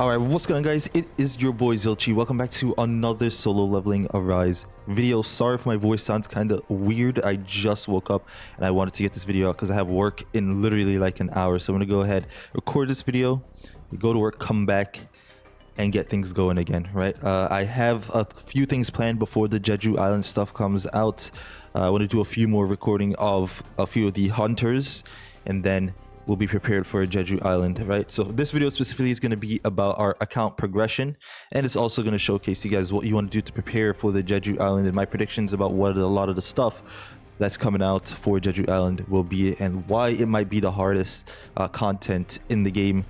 Alright, what's going on, guys? It is your boy Zilchi. Welcome back to another solo leveling Arise video. Sorry if my voice sounds kind of weird. I just woke up and I wanted to get this video out because I have work in literally like an hour. So I'm going to go ahead, record this video, go to work, come back, and get things going again, right? I have a few things planned before the Jeju Island stuff comes out. I want to do a few more recording of a few of the hunters, and then we'll be prepared for Jeju Island, right? So this video specifically is going to be about our account progression, and it's also going to showcase you guys what you want to do to prepare for the Jeju Island and my predictions about what a lot of the stuff that's coming out for Jeju Island will be and why it might be the hardest content in the game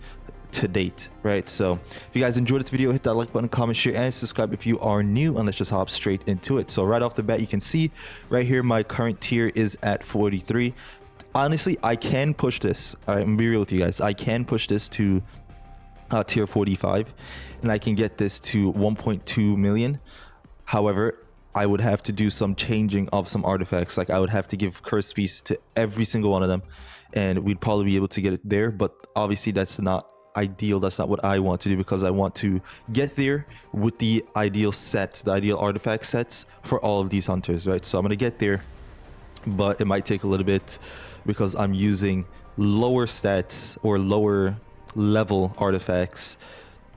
to date, right? So if you guys enjoyed this video, hit that like button, comment, share, and subscribe if you are new, and let's just hop straight into it. So right off the bat, you can see right here my current tier is at 43. Honestly, I can push this. I'm gonna be real with you guys. I can push this to tier 45, and I can get this to 1.2 million. However, I would have to do some changing of some artifacts. Like I would have to give curse piece to every single one of them, and we'd probably be able to get it there. But obviously, that's not ideal. That's not what I want to do, because I want to get there with the ideal set, the ideal artifact sets for all of these hunters, right? So I'm gonna get there, but it might take a little bit because I'm using lower stats or lower level artifacts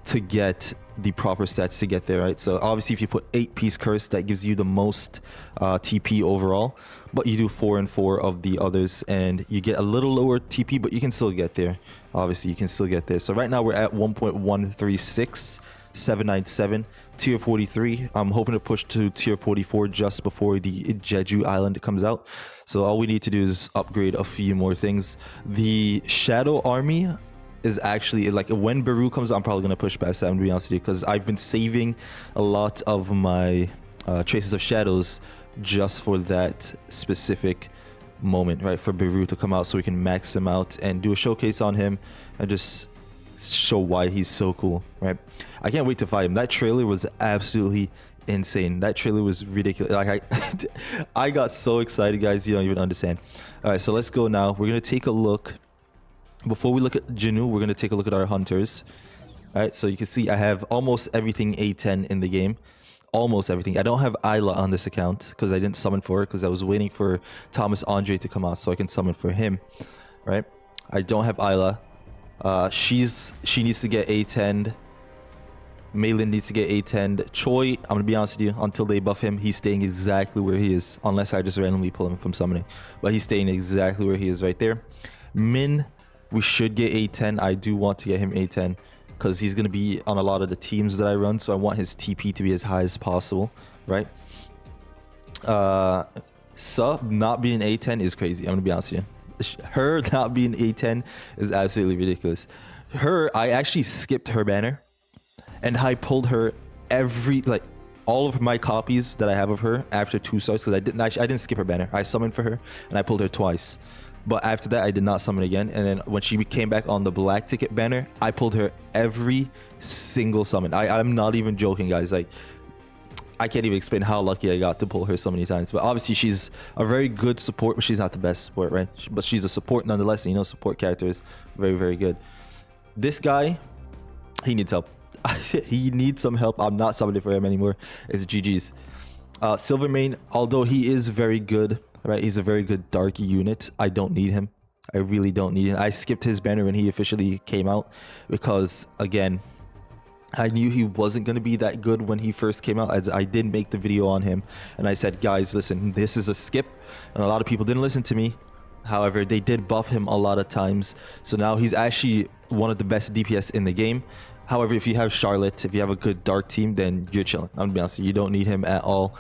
to get the proper stats to get there, right? So obviously if you put 8-piece curse, that gives you the most TP overall, but you do 4 and 4 of the others and you get a little lower TP, but you can still get there. Obviously you can still get there. So right now we're at 1.136797, tier 43. I'm hoping to push to tier 44 just before the Jeju Island comes out. So all we need to do is upgrade a few more things. The Shadow Army is actually, like, when Beru comes out, I'm probably going to push past that, to be honest with you, because I've been saving a lot of my Traces of Shadows just for that specific moment, right? For Beru to come out so we can max him out and do a showcase on him and just show why he's so cool, right? I can't wait to fight him. That trailer was absolutely insane. That trailer was ridiculous. Like I got so excited, guys, you don't even understand. All right, so let's go now. We're gonna take a look. Before we look at Jinwoo, we're gonna take a look at our hunters. All right, so you can see I have almost everything A10 in the game. Almost everything. I don't have Isla on this account because I didn't summon for her, because I was waiting for Thomas Andre to come out so I can summon for him, right? I don't have Isla. She needs to get A10. Maylin needs to get A10. Choi, I'm gonna be honest with you, until they buff him, he's staying exactly where he is, unless I just randomly pull him from summoning. But he's staying exactly where he is right there. Min, we should get A10. I do want to get him A10 because he's gonna be on a lot of the teams that I run, so I want his TP to be as high as possible, right? Sub not being A10 is crazy. I'm gonna be honest with you. Her not being A10 is absolutely ridiculous. Her, I actually skipped her banner, and I pulled her all of my copies that I have of her after 2 starts, because I didn't skip her banner. I summoned for her and I pulled her twice, but after that I did not summon again. And then when she came back on the black ticket banner, I pulled her every single summon. I'm not even joking, guys. Like, I can't even explain how lucky I got to pull her so many times. But obviously she's a very good support, but she's not the best support, right? But she's a support nonetheless, and you know, support characters very, very good. This guy, he needs help. He needs some help. I'm not summoning for him anymore. It's GG's. Silvermane, although he is very good, right? He's a very good dark unit. I don't need him. I really don't need him. I skipped his banner when he officially came out because, again, I knew he wasn't going to be that good when he first came out. I did make the video on him, and I said, guys, listen, this is a skip. And a lot of people didn't listen to me. However, they did buff him a lot of times. So now he's actually one of the best DPS in the game. However, if you have Charlotte, if you have a good dark team, then you're chilling. I'm gonna be honest, you don't need him at all.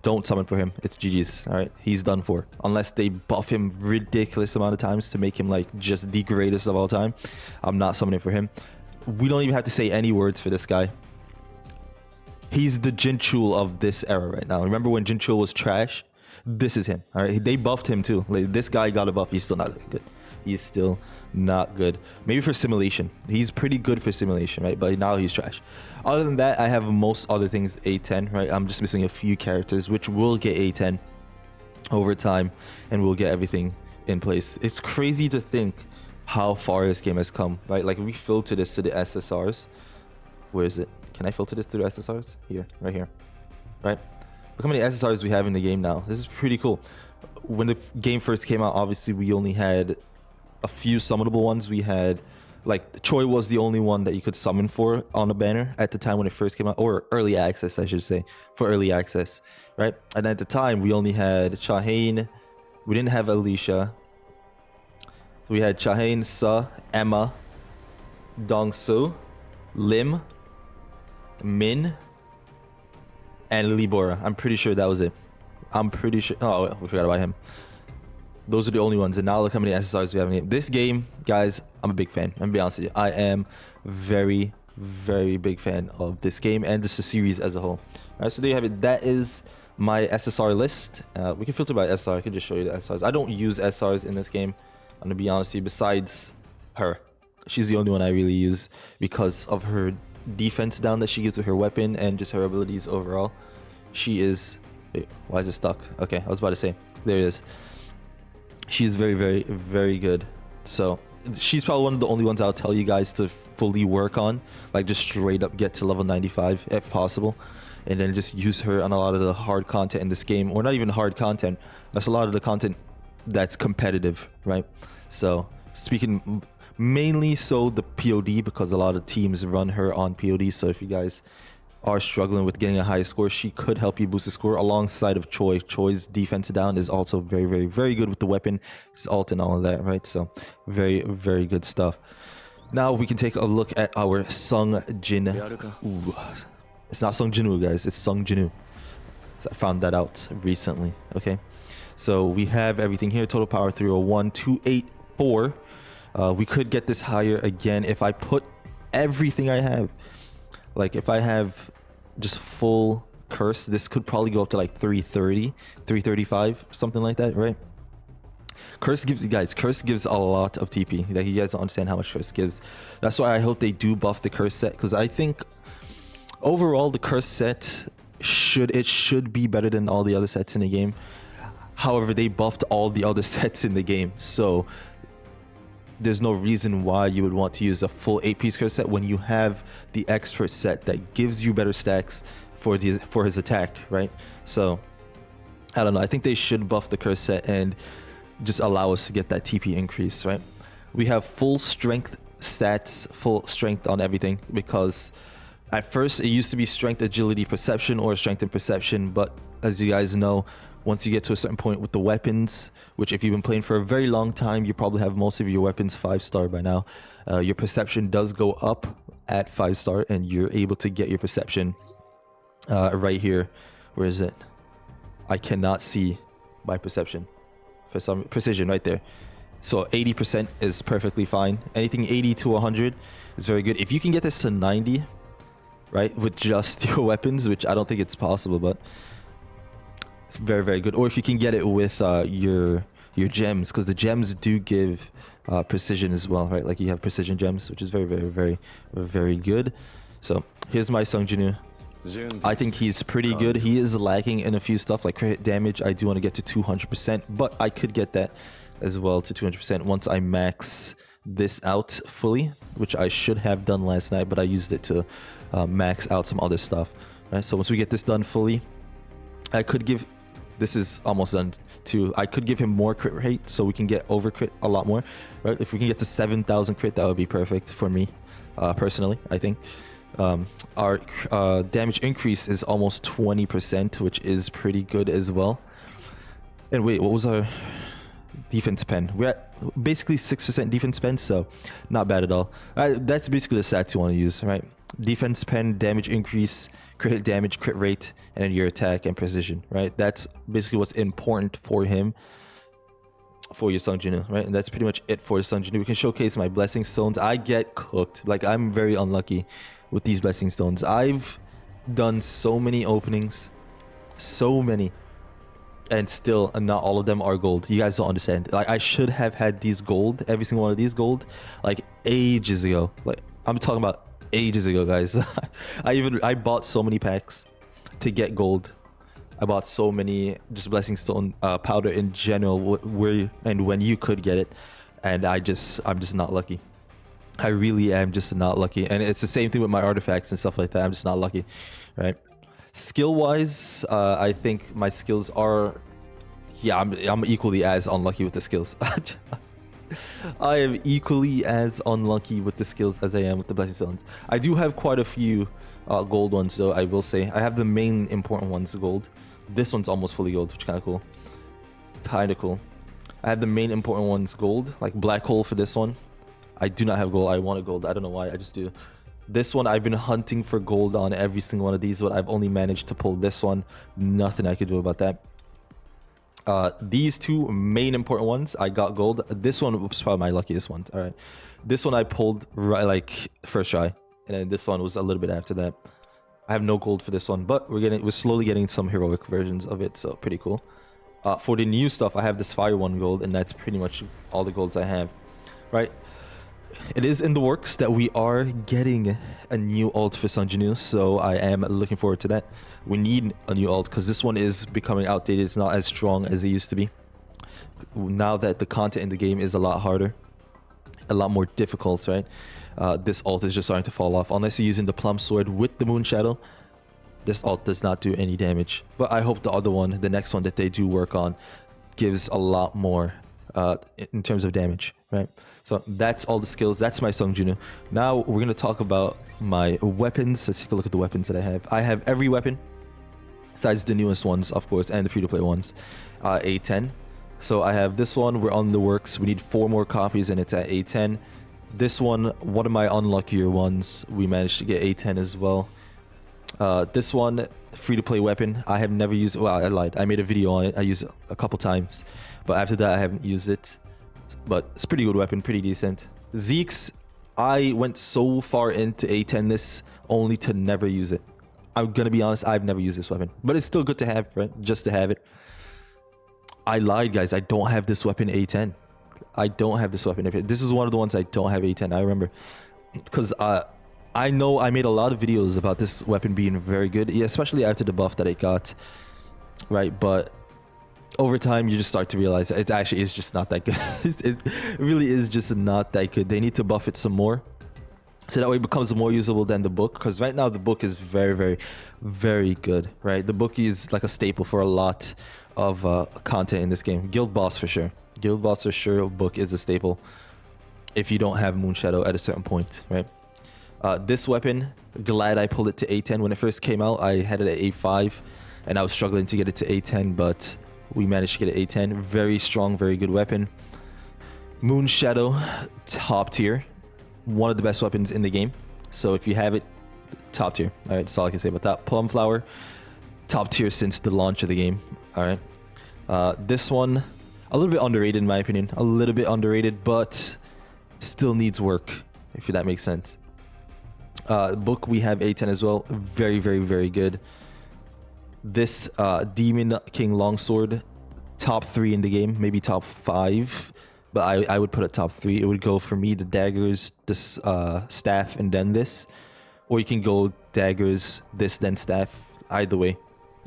Don't summon for him. It's GG's. All right, he's done for. Unless they buff him ridiculous amount of times to make him like just the greatest of all time, I'm not summoning for him. We don't even have to say any words for this guy. He's the Jinchul of this era right now. Remember when Jinchul was trash? This is him. All right, they buffed him too. Like, this guy got a buff. He's still not that good. He's still not good. Maybe for simulation, he's pretty good for simulation, right? But now he's trash. Other than that, I have most other things A10, right? I'm just missing a few characters, which will get A10 over time, and we'll get everything in place. It's crazy to think how far this game has come, right? Like, we filter this to the SSRs. Where is it? Can I filter this through SSRs? Here, right here. Right? Look how many SSRs we have in the game now. This is pretty cool. When the game first came out, obviously we only had a few summonable ones. We had, like, Choi was the only one that you could summon for on a banner at the time when it first came out, or early access, I should say, for early access, right? And at the time, we only had Chahain. We didn't have Alicia. We had Chahain, Sa, Emma, Dongsu, Lim, Min, and Libora. I'm pretty sure that was it. I'm pretty sure. Oh, we forgot about him. Those are the only ones. And now look how many SSRs we have in the game. This game, guys, I'm a big fan. I'm gonna be honest with you. I am very, very big fan of this game and just the series as a whole. All right, so there you have it. That is my SSR list. We can filter by SR. I can just show you the SRs. I don't use SRs in this game. I'm gonna be honest with you. Besides her, she's the only one I really use because of her defense down that she gives with her weapon and just her abilities overall. She is... Wait, why is it stuck? Okay, I was about to say. There it is. She's very, very, very good. So she's probably one of the only ones I'll tell you guys to fully work on. Like, just straight up get to level 95 if possible. And then just use her on a lot of the hard content in this game. Or not even hard content. That's a lot of the content that's competitive, right? So speaking mainly so the POD, because a lot of teams run her on POD. So if you guys are struggling with getting a high score, she could help you boost the score alongside of Choi. Choi's defense down is also very, very, very good with the weapon, his ult and all of that, right? So very, very good stuff. Now we can take a look at our Sung Jin. Ooh. It's not Sung Jinwoo, guys. It's Sung Jinwoo. So I found that out recently. Okay, so we have everything here. Total power 301, 284. We could get this higher again if I put everything I have. Like, if I have just full curse, this could probably go up to like 330, 335, something like that, right? Curse gives, guys, curse gives a lot of TP. Like, you guys don't understand how much curse gives. That's why I hope they do buff the curse set, because I think overall the curse set should be better than all the other sets in the game. However, they buffed all the other sets in the game, so there's no reason why you would want to use a full 8-piece curse set when you have the expert set that gives you better stacks for his attack, right? So I don't know. I think they should buff the curse set and just allow us to get that TP increase, right? We have full strength stats, full strength on everything, because at first it used to be strength, agility, perception, or strength and perception, but as you guys know, once you get to a certain point with the weapons, which if you've been playing for a very long time, you probably have most of your weapons 5-star by now. Your perception does go up at 5-star, and you're able to get your perception right here. Where is it? I cannot see my perception. For some precision right there. So 80% is perfectly fine. Anything 80 to 100 is very good. If you can get this to 90, right, with just your weapons, which I don't think it's possible, but it's very, very good. Or if you can get it with your gems, because the gems do give precision as well, right? Like, you have precision gems, which is very, very, very, very good. So here's my Sung Jinwoo. I think he's pretty good. He is lacking in a few stuff like crit damage. I do want to get to 200%, but I could get that as well to 200% once I max this out fully, which I should have done last night, but I used it to max out some other stuff. Right? So once we get this done fully, I could give... This is almost done too. I could give him more crit rate so we can get over crit a lot more, right? If we can get to 7,000 crit, that would be perfect for me, personally, I think. Our damage increase is almost 20%, which is pretty good as well. And wait, what was our defense pen? We're at basically 6% defense pen, so not bad at all. That's basically the stats you want to use, right? Defense pen, damage increase, crit damage, crit rate, and then your attack and precision, right? That's basically what's important for him, for your Sung Jinwoo, right? And that's pretty much it for Sung Jinwoo. We can showcase my blessing stones. I get cooked. Like, I'm very unlucky with these blessing stones. I've done so many openings, so many, and still not all of them are gold. You guys don't understand. Like, I should have had these gold, every single one of these gold, like ages ago. Like, I'm talking about ages ago, guys. I bought so many packs to get gold. I bought so many just blessing stone powder in general, where and when you could get it, and I'm just not lucky. I really am just not lucky. And it's the same thing with my artifacts and stuff like that. I'm just not lucky, right? Skill wise, I think my skills are, yeah, I'm equally as unlucky with the skills. I am equally as unlucky with the skills as I am with the blessing stones. I do have quite a few gold ones though, I will say. I have the main important ones gold. This one's almost fully gold, which is kind of cool. Kind of cool. I have the main important ones gold, like black hole for this one. I do not have gold. I want a gold. I don't know why. I just do. This one, I've been hunting for gold on every single one of these, but I've only managed to pull this one. Nothing I could do about that. These two main important ones, I got gold. This one was probably my luckiest one. All right. This one I pulled right like first try. And then this one was a little bit after that. I have no gold for this one, but we're slowly getting some heroic versions of it. So pretty cool. For the new stuff, I have this fire one gold, and that's pretty much all the golds I have. Right. It is in the works that we are getting a new ult for Sun Jinwoo, so I am looking forward to that. We need a new ult because this one is becoming outdated. It's not as strong as it used to be. Now that the content in the game is a lot harder, a lot more difficult, right? This ult is just starting to fall off. Unless you're using the Plum Sword with the Moon Shadow, this ult does not do any damage. But I hope the other one, the next one that they do work on, gives a lot more in terms of damage, right? So that's all the skills. That's my Sung Jinwoo. Now we're going to talk about my weapons. Let's take a look at the weapons that I have. I have every weapon besides the newest ones, of course, and the free-to-play ones. A10. So I have this one. We're on the works. We need 4 more copies and it's at A10. This one of my unluckier ones, we managed to get A10 as well. This one, free-to-play weapon. I have never used. Well, I lied. I made a video on it. I used it a couple times, but after that, I haven't used it. But it's a pretty good weapon, pretty decent. Zeke's, I went so far into A10 this only to never use it. I'm gonna be honest. I've never used this weapon, but it's still good to have, right? Just to have it. I lied, guys. I don't have this weapon A10. I don't have this weapon. This is one of the ones I don't have A10. I remember because I know I made a lot of videos about this weapon being very good, especially after the buff that it got, right? But over time, you just start to realize that it actually is just not that good. It really is just not that good. They need to buff it some more, so that way it becomes more usable than the book. Because right now the book is very, very, very good, right? The book is like a staple for a lot of content in this game. Guild boss for sure. Guild boss for sure. Book is a staple if you don't have Moon Shadow at a certain point, right? This weapon, glad I pulled it to A10. When it first came out, I had it at A5, and I was struggling to get it to A10, but we managed to get it A10. Very strong, very good weapon. Moon Shadow, top tier. One of the best weapons in the game. So if you have it, top tier. All right, that's all I can say about that. Plum Flower, top tier since the launch of the game. All right. This one, a little bit underrated in my opinion. A little bit underrated, but still needs work, if that makes sense. Book, we have A10 as well. Very, very, very good. This Demon King Longsword, top 3 in the game, maybe top 5, but I would put it top 3. It would go for me the daggers, this staff, and then this, or you can go daggers, this, then staff. Either way,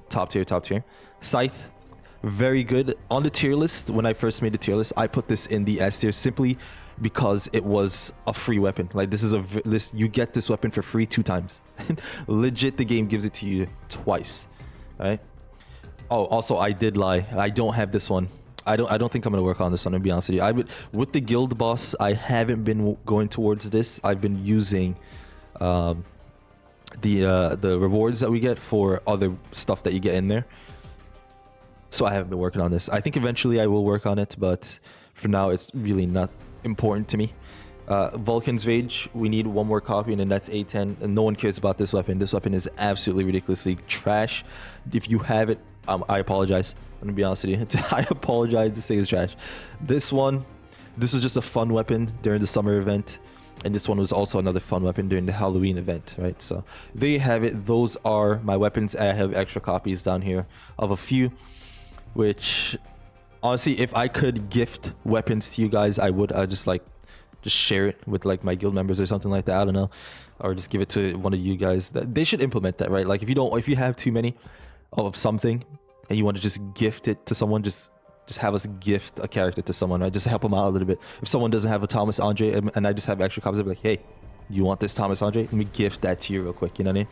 top tier, top tier. Scythe, very good. On the tier list, when I first made the tier list, I put this in the S tier simply because it was a free weapon. Like this is this, you get this weapon for free 2 times. Legit, the game gives it to you twice. Right. Oh, also I did lie. I don't have this one. I don't think I'm gonna work on this one, to be honest with you. With the guild boss, I haven't been going towards this. I've been using the rewards that we get for other stuff that you get in there. So I haven't been working on this. I think eventually I will work on it, but for now it's really not important to me. Vulcan's Rage, we need 1 more copy, and then that's A10, and no one cares about this weapon. This weapon is absolutely ridiculously trash. If you have it, I apologize. I'm gonna be honest with you. I apologize to say it's trash. This was just a fun weapon during the summer event, and this one was also another fun weapon during the Halloween event, right? So there you have it. Those are my weapons. I have extra copies down here of a few, which honestly, if I could gift weapons to you guys, I would. I just share it with like my guild members or something like that. I don't know, or just give it to one of you guys. They should implement that, right? Like if you have too many of something and you want to just gift it to someone, just just have us gift a character to someone, right? Just help them out a little bit. If someone doesn't have a Thomas Andre and I just have extra copies, I'll be like, hey, you want this Thomas Andre? Let me gift that to you real quick. You know what I mean?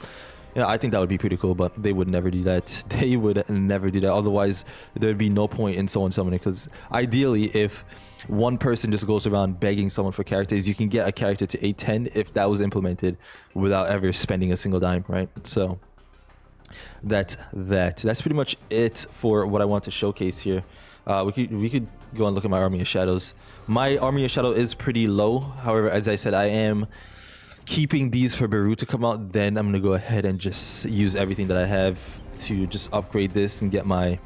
Yeah, I think that would be pretty cool, but they would never do that. They would never do that. Otherwise, there'd be no point in someone summoning. Because ideally, if one person just goes around begging someone for characters, you can get a character to 810 if that was implemented without ever spending a single dime, right? So that's pretty much it for what I want to showcase here. We could go and look at my Army of Shadows. My Army of Shadow is pretty low. However, as I said, I am keeping these for Beru to come out. Then I'm gonna go ahead and just use everything that I have to just upgrade this and get my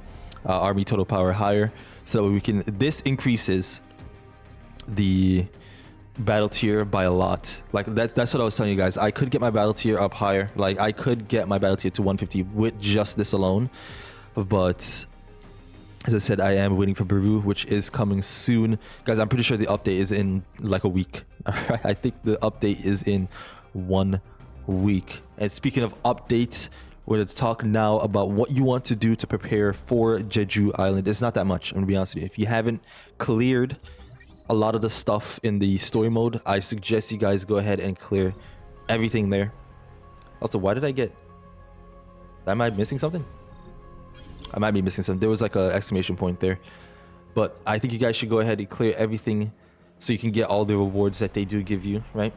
army total power higher, so that we can. This increases the battle tier by a lot. Like that's what I was telling you guys. I could get my battle tier up higher. Like I could get my battle tier to 150 with just this alone, but as I said, I am waiting for Beru, which is coming soon. Guys, I'm pretty sure the update is in like a week. Alright, I think the update is in 1 week. And speaking of updates, we're going to talk now about what you want to do to prepare for Jeju Island. It's not that much, I'm going to be honest with you. If you haven't cleared a lot of the stuff in the story mode, I suggest you guys go ahead and clear everything there. Also, why did I get... Am I missing something? I might be missing something. There was like an exclamation point there. But I think you guys should go ahead and clear everything so you can get all the rewards that they do give you, right?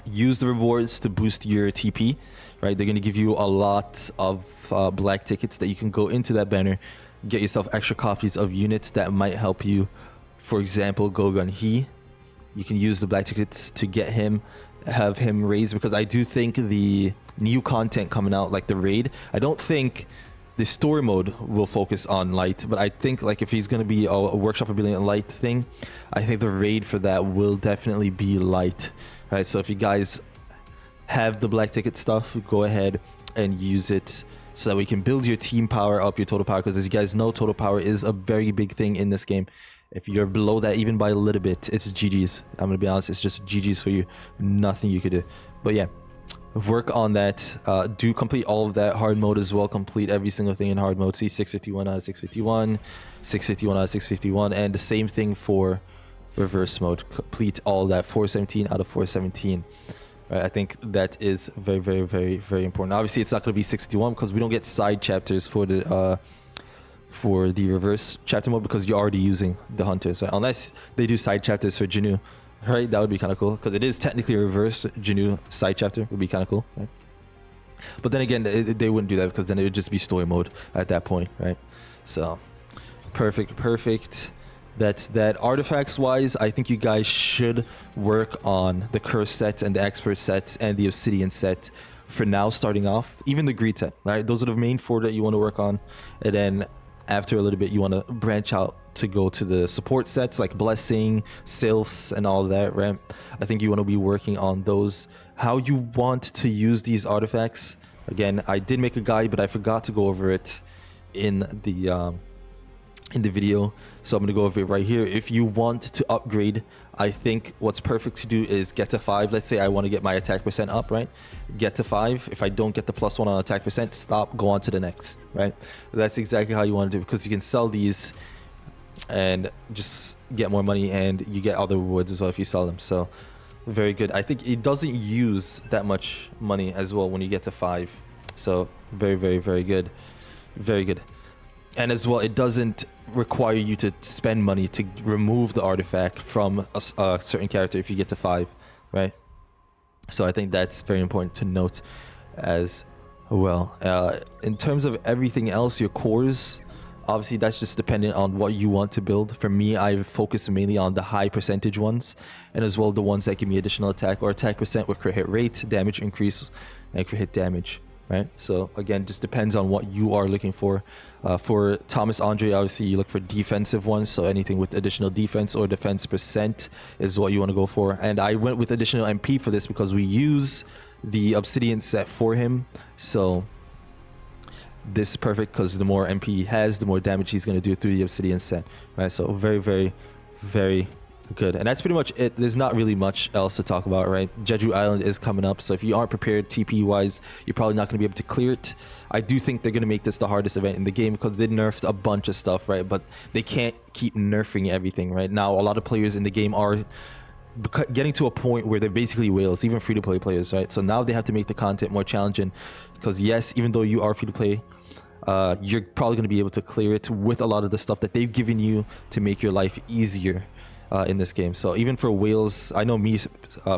Use the rewards to boost your TP, right? They're going to give you a lot of black tickets that you can go into that banner, get yourself extra copies of units that might help you. For example, Gogun He. You can use the black tickets to get him, have him raised, because I do think the new content coming out, like the raid, I don't think the story mode will focus on light, but I think like if he's going to be a workshop of brilliant light thing, I think the raid for that will definitely be light, right? So if you guys have the black ticket stuff, go ahead and use it so that we can build your team power up, your total power, because as you guys know, total power is a very big thing in this game. If you're below that even by a little bit, it's GG's. I'm gonna be honest, it's just GG's for you. Nothing you could do. But yeah, work on that. Do complete all of that. Hard mode as well. Complete every single thing in hard mode. See 651 out of 651, 651 out of 651, and the same thing for reverse mode. Complete all that. 417 out of 417. Right, I think that is very, very, very, very important. Obviously, it's not going to be 651 because we don't get side chapters for the reverse chapter mode because you're already using the hunters, right? Unless they do side chapters for Jinwoo. Right, that would be kind of cool because it is technically a reverse Jinwoo side chapter. Would be kind of cool, right? But then again, they wouldn't do that because then it would just be story mode at that point, right? So, perfect. That's that. Artifacts wise, I think you guys should work on the curse sets and the expert sets and the obsidian set for now, starting off. Even the greed set, right? Those are the main 4 that you want to work on, and then after a little bit, you want to branch out to go to the support sets like blessing, sylphs, and all that, right? I think you want to be working on those. How you want to use these artifacts, again, I did make a guide, but I forgot to go over it in the video, so I'm gonna go over it right here. If you want to upgrade, I think what's perfect to do is get to 5. Let's say I want to get my attack percent up, right? Get to 5. If I don't get the +1 on attack percent, stop, go on to the next, right? That's exactly how you want to do it, because you can sell these and just get more money, and you get other rewards as well if you sell them. So very good. I think it doesn't use that much money as well when you get to 5. So very, very, very good. Very good. And as well, it doesn't require you to spend money to remove the artifact from a certain character if you get to 5, right? So I think that's very important to note as well. In terms of everything else, your cores, obviously that's just dependent on what you want to build. For me, I focus mainly on the high percentage ones, and as well the ones that give me additional attack or attack percent with crit hit rate, damage increase, and crit hit damage. Right, so again, just depends on what you are looking for. For Thomas Andre, obviously you look for defensive ones, so anything with additional defense or defense percent is what you want to go for. And I went with additional MP for this because we use the obsidian set for him, so this is perfect because the more MP he has, the more damage he's going to do through the obsidian set. Right, so very, very, very Good, and that's pretty much it. There's not really much else to talk about, right? Jeju Island is coming up, so if you aren't prepared TP wise, you're probably not going to be able to clear it. I do think they're going to make this the hardest event in the game because they nerfed a bunch of stuff, right? But they can't keep nerfing everything, right? Now a lot of players in the game are getting to a point where they're basically whales, even free-to-play players, right? So now they have to make the content more challenging because yes, even though you are free-to-play, you're probably going to be able to clear it with a lot of the stuff that they've given you to make your life easier in this game. So even for whales, I know me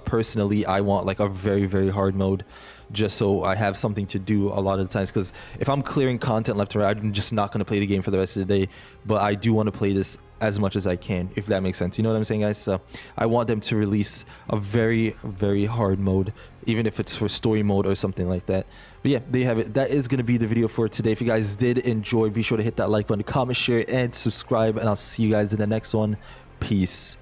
personally, I want like a very, very hard mode just so I have something to do a lot of the times, because if I'm clearing content left and right, I'm just not going to play the game for the rest of the day. But I do want to play this as much as I can, if that makes sense. You know what I'm saying, guys? So I want them to release a very, very hard mode, even if it's for story mode or something like that. But yeah, there you have it. That is going to be the video for today. If you guys did enjoy, be sure to hit that like button, comment, share, and subscribe, and I'll see you guys in the next one. Peace.